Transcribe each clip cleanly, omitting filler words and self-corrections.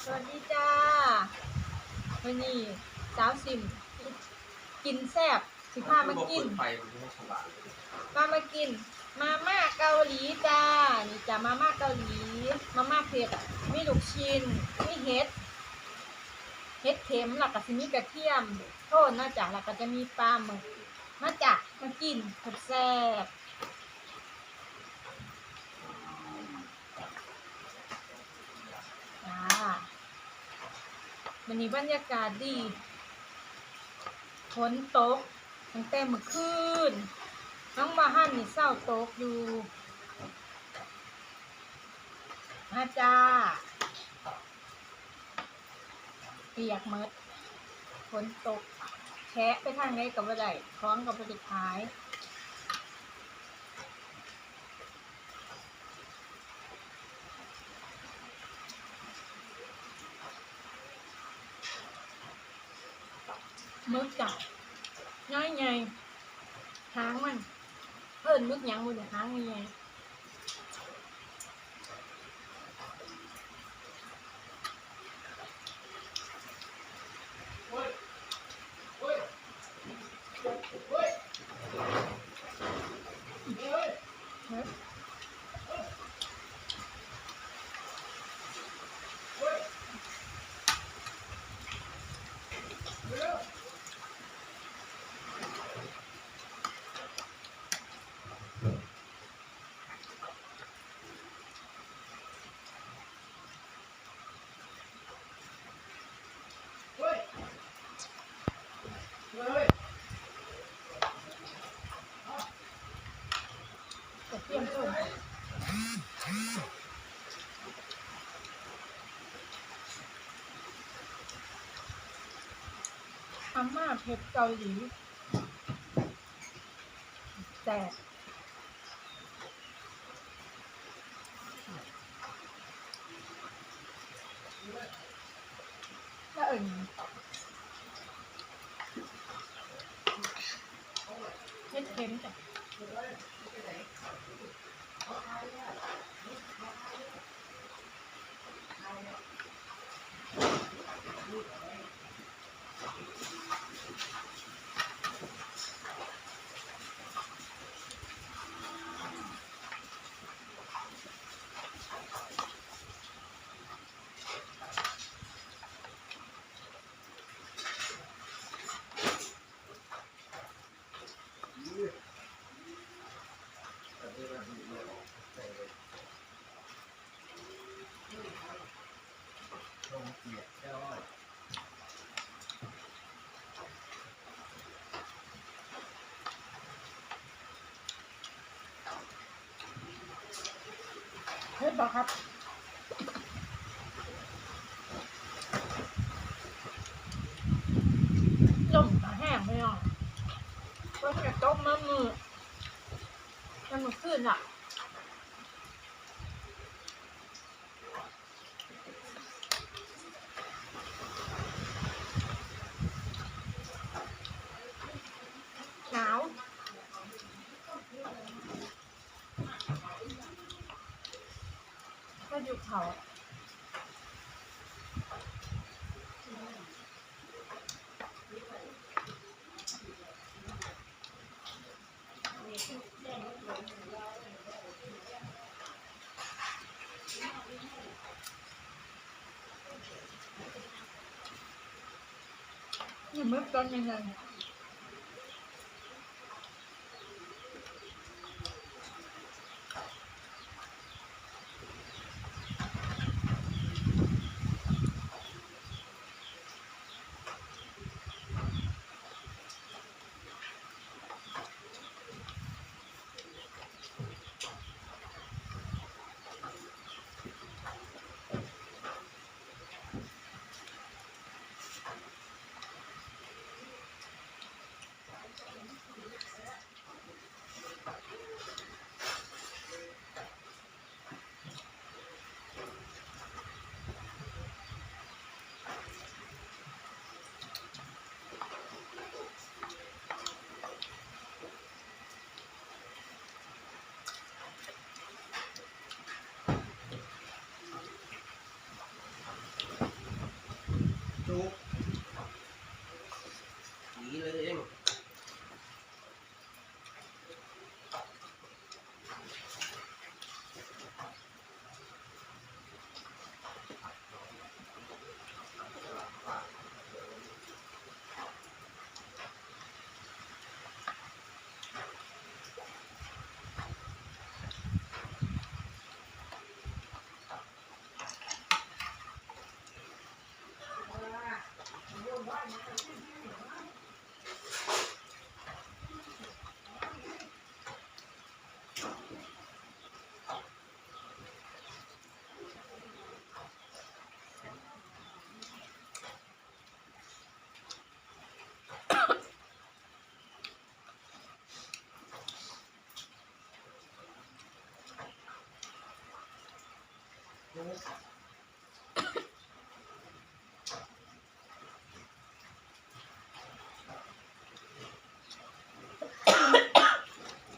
สวัสดีจ้าวันนี้สาวสิมกินแซ่บสิพามากินมากินมาม่าเกาหลีจ้านี่จ้ามาม่าเกาหลีมาม่าเผ็ดมีลูกชิ้นมีเห็ดเข็มหลักกับซิมีกระเทียมโทษนะจ้าหลักก็จะมีปลาหมึกมาจ้ามากินแซ่บจ้าวันนี้บรรยากาศดีฝนตกตั้งแต่เมื่อคืนน้องมาหั่นนี่เศร้าตกอยู่มาจ้าเปียกหมดฝนตกแฉะไปทางไหนกับว่าได้คล้องกับไปท้ายมึกจับน้อยไงหางมันเพิ่นมึกยังมันหางไงเตรียมต้มมาม่าเผ็ดเกาหลีแต่ถ้าเผ็ดเค็มจ้ะเผ็ดป่ะครับลมก็แห้งไปหน่อยก็จะต้มมือขึ้นอ่ะหนาวก็อยู่เขาอยู่มืดตอนยังไง ก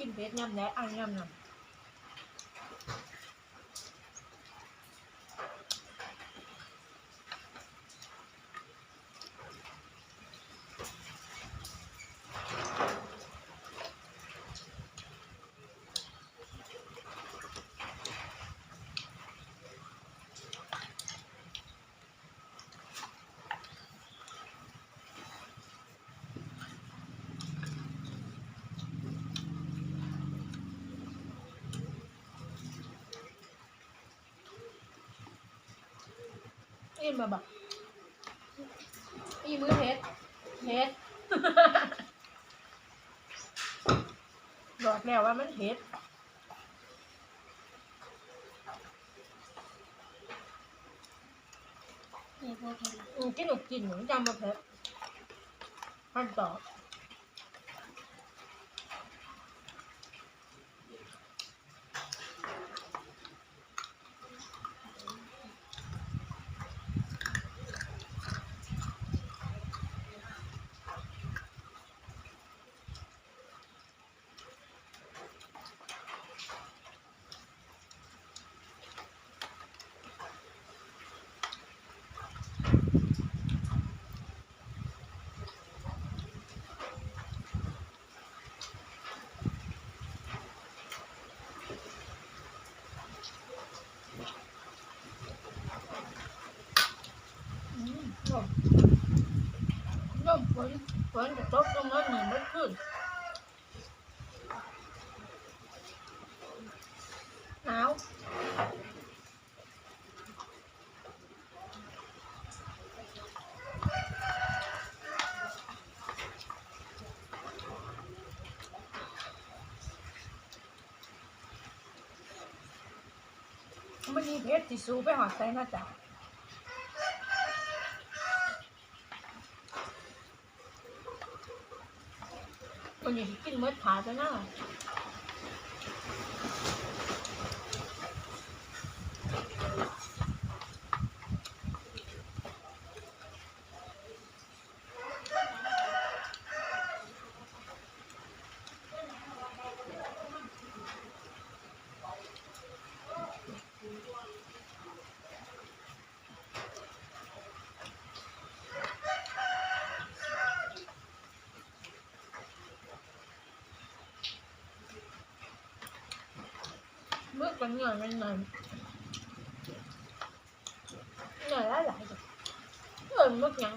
ินเผ็ดยำแหนอันยำน่ะอิ่มมาบอกอีมือเผ็ดเผ็ด บอกแล้วว่ามันเผ็ดกินหนุกกินหนูจำมาเผ็ดขั้นต่อร่มฝนจะตกตรงนั้นหนึ่งไม่ขึ้นหนาวมันมีเพชรที่สูไปหอดใส่หน้าจ่าคนนี้กินเมื่อขาจะน่าเมื่อกันเหนื่อยมันเหนื่อยหลายเมื่อยัง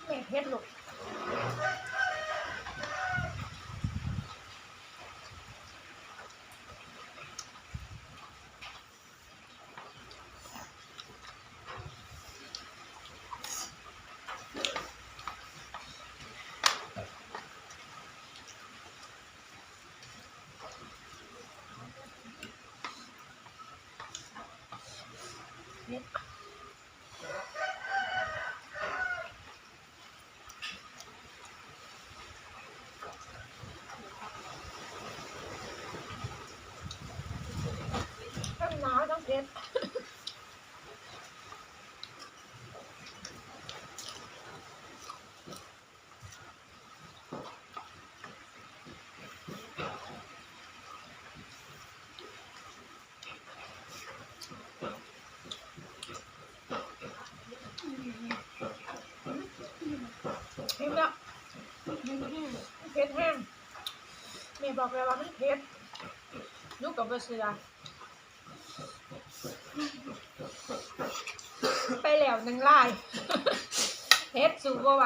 แม่เพชรลูกทั้งหนาวทั้งเพชรเห็นแล้วเพชรแห้ง แม่บอกแล้วว่ามันเผ็ดลูกกับบ่เชื่อไปแล้วหนึ่งลายเผ็ดสู้บ่ไหว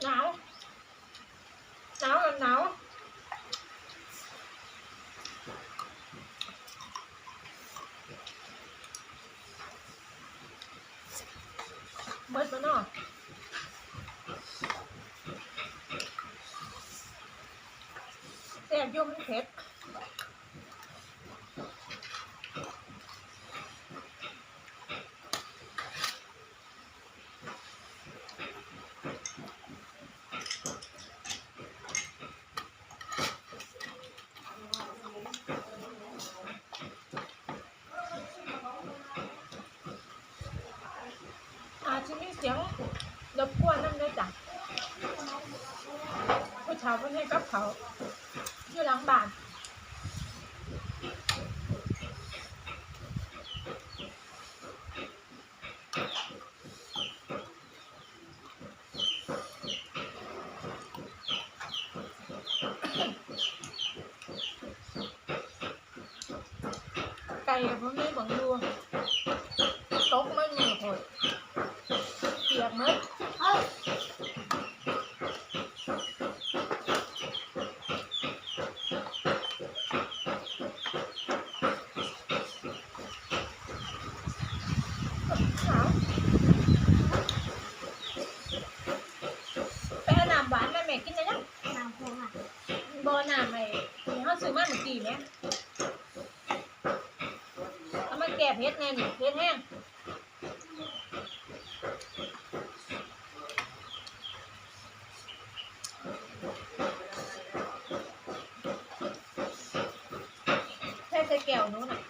หนาวหนาวกับหนาวเบิดมาเนาะแซ่บยุ่มนเผ็ดอาจจะมีเสียงรบกวนนั่นด้วยจ้ะผู้ชายเพิ่นให้กับเขาอยู่หลังบ้านไก่กับพ่อแม่บังดูตกมันมือหดเปียกมั้ยหนาวไปเอาน้ำหวานมาแม่กินได้ยังน้ำพงอ่ะบ่น้ำไอ้ที่เขาซื้อมาเมื่อกี้เนี่ยเอามาแก้เผ็ดแน่นี่เผ็ดแห้งแค่ใส่แก้วนู้นน่ะ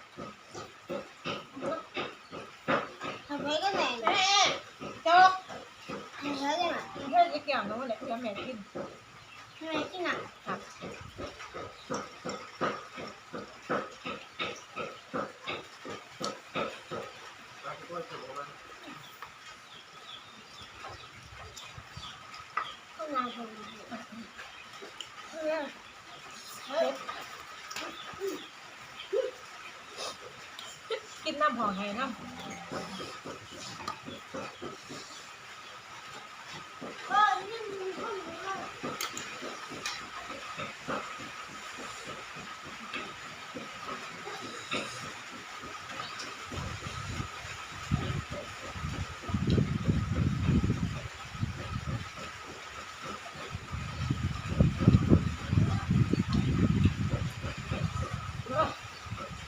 ทำไมก็แม่แม่จบทำไมก็แม่แค่ใส่แก้วนู้นแหละเดี๋ยวแม่กินทำไมกินอ่ะครับข้างในตรงนี้กินน้ำหอมไงน้ำ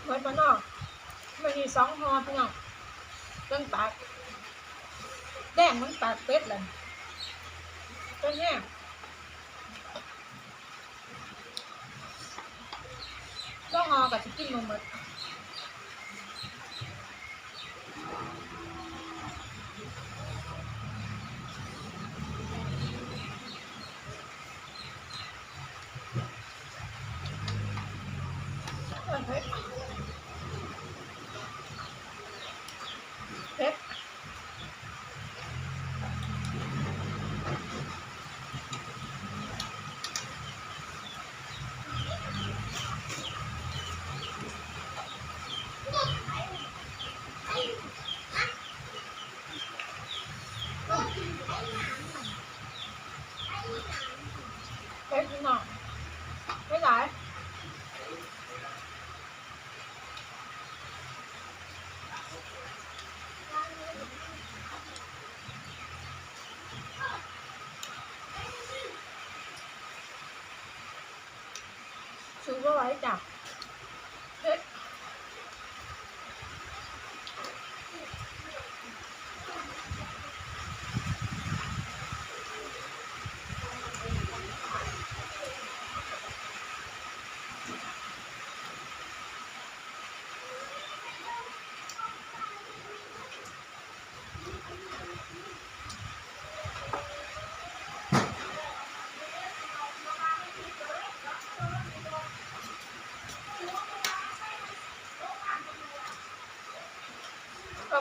เหมือนมันออกมันมี2ห่อพี่น้องจนปากแดงมันปากเป็ดเลยเป็นแง่ก็ห่อกับจะกินมันหมดเผ็ดเผ็ดเผ็ดพี่น้องไม่หลายชูก็ไว้จ้ะเผ็ด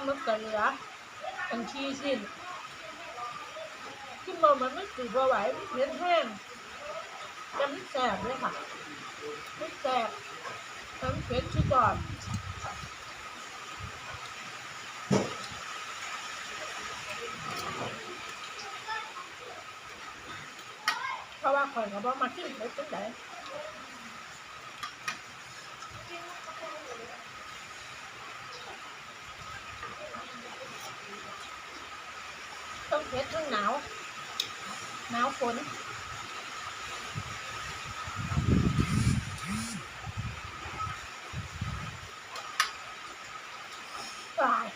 หมึกก็เหลือทังชีสิ้นที่มองมันไม่ถือว่าไหวเลี้ยงแห้งจะไม่แสบเลยค่ะไม่แสบทั้งเผ็ดชุดก่อนเพราะว่าข่อยก็บอกมากินเผ็ดจังไดต้องเผ็ดทั้งหนาวฝนตาย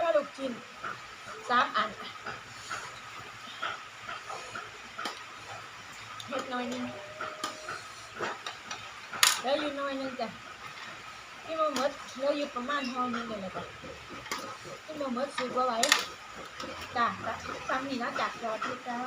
แล้วลูกกิน3 อันเผ็ดหน่อยนึงแล้วอยู่หน่อยนึงจ้ะที่มาหมดแล้วอยู่ประมาณห่อนึงเลยแหละจ้ะที่มาหมดสุกว่าไหวจ้ะซ้ำนี่นะจากจอดที่จ้า